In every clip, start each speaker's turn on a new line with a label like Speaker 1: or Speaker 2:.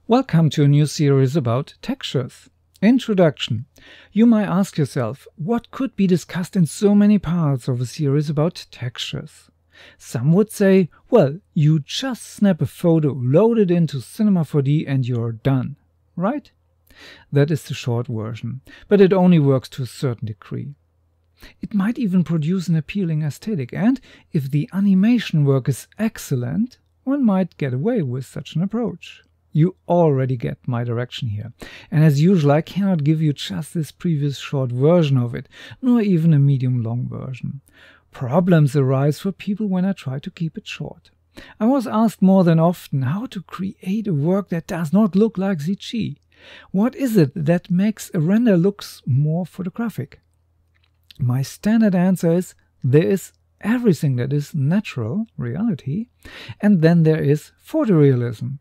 Speaker 1: Welcome to a new series about textures. Introduction. You might ask yourself, what could be discussed in so many parts of a series about textures? Some would say, well, you just snap a photo, load it into Cinema 4D and you're done, right? That is the short version, but it only works to a certain degree. It might even produce an appealing aesthetic, and if the animation work is excellent, one might get away with such an approach. You already get my direction here, and as usual I cannot give you just this previous short version of it, nor even a medium-long version. Problems arise for people when I try to keep it short. I was asked more than often how to create a work that does not look like CG. What is it that makes a render look more photographic? My standard answer is there is everything that is natural, reality, and then there is photorealism,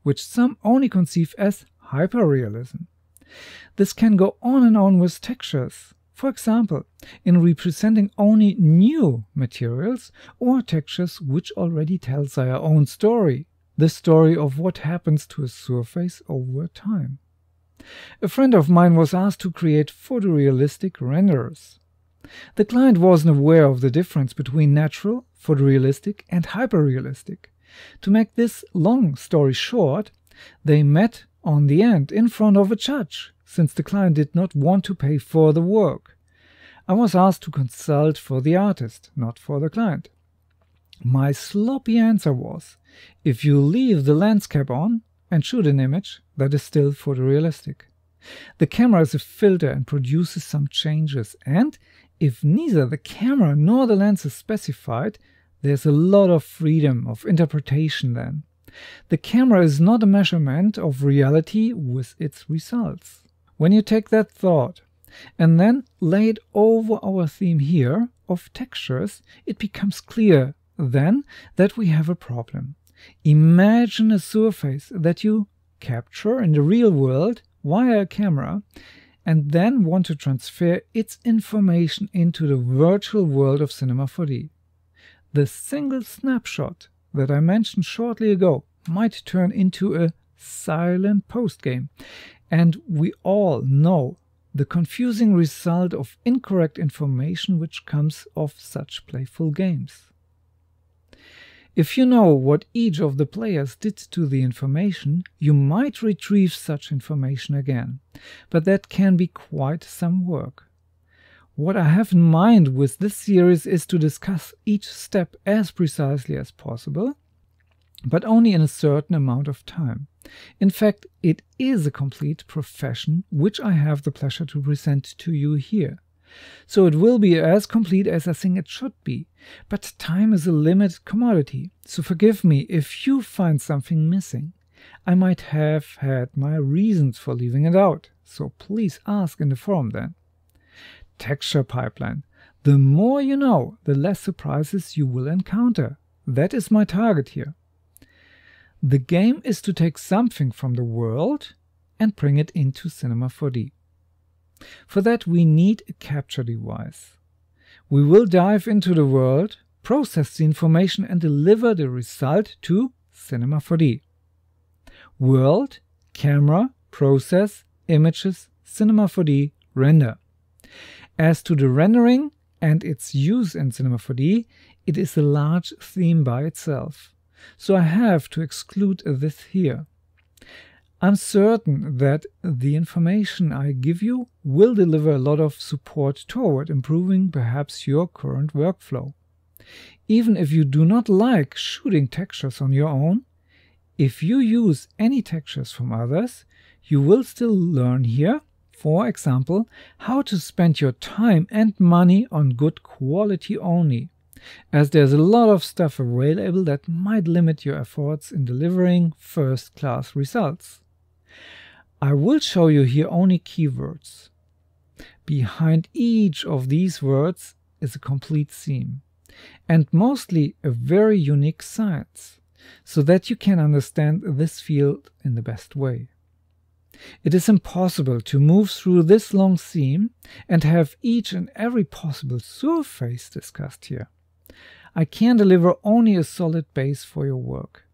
Speaker 1: which some only conceive as hyperrealism. This can go on and on with textures. For example, in representing only new materials or textures which already tell their own story, the story of what happens to a surface over time. A friend of mine was asked to create photorealistic renderers. The client wasn't aware of the difference between natural, photorealistic and hyperrealistic. To make this long story short, they met on the end in front of a judge, since the client did not want to pay for the work. I was asked to consult for the artist, not for the client. My sloppy answer was, if you leave the landscape on and shoot an image, that is still photorealistic. The camera is a filter and produces some changes, and if neither the camera nor the lens is specified, there's a lot of freedom of interpretation then. The camera is not a measurement of reality with its results. When you take that thought and then lay it over our theme here of textures, it becomes clear then that we have a problem. Imagine a surface that you capture in the real world via a camera and then want to transfer its information into the virtual world of Cinema 4D. The single snapshot that I mentioned shortly ago might turn into a silent postgame, and we all know the confusing result of incorrect information which comes of such playful games. If you know what each of the players did to the information, you might retrieve such information again, but that can be quite some work. What I have in mind with this series is to discuss each step as precisely as possible, but only in a certain amount of time. In fact, it is a complete profession which I have the pleasure to present to you here. So it will be as complete as I think it should be, but time is a limited commodity, so forgive me if you find something missing. I might have had my reasons for leaving it out, so please ask in the forum then. Texture pipeline. The more you know, the less surprises you will encounter. That is my target here. The game is to take something from the world and bring it into Cinema 4D. For that we need a capture device. We will dive into the world, process the information and deliver the result to Cinema 4D. World, camera, process, images, Cinema 4D, render. As to the rendering and its use in Cinema 4D, it is a large theme by itself, so I have to exclude this here. I'm certain that the information I give you will deliver a lot of support toward improving perhaps your current workflow. Even if you do not like shooting textures on your own, if you use any textures from others, you will still learn here, for example, how to spend your time and money on good quality only, as there's a lot of stuff available that might limit your efforts in delivering first-class results. I will show you here only keywords. Behind each of these words is a complete theme, and mostly a very unique science, so that you can understand this field in the best way. It is impossible to move through this long theme and have each and every possible surface discussed here. I can deliver only a solid base for your work.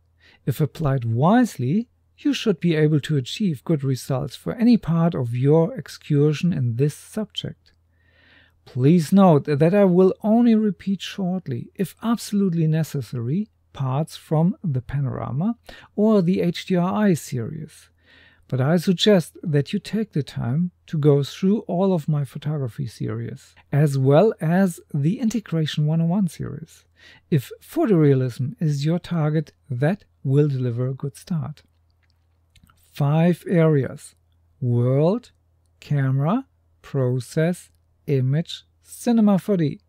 Speaker 1: If applied wisely, you should be able to achieve good results for any part of your excursion in this subject. Please note that I will only repeat shortly, if absolutely necessary, parts from the Panorama or the HDRI series, but I suggest that you take the time to go through all of my photography series, as well as the Integration 101 series. If photorealism is your target, that will deliver a good start. 5 areas: world, camera, process, image, cinema 4D.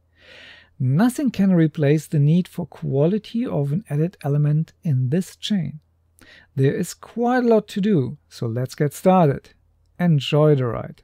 Speaker 1: Nothing can replace the need for quality of an edit element in this chain. There is quite a lot to do, so let's get started. Enjoy the ride!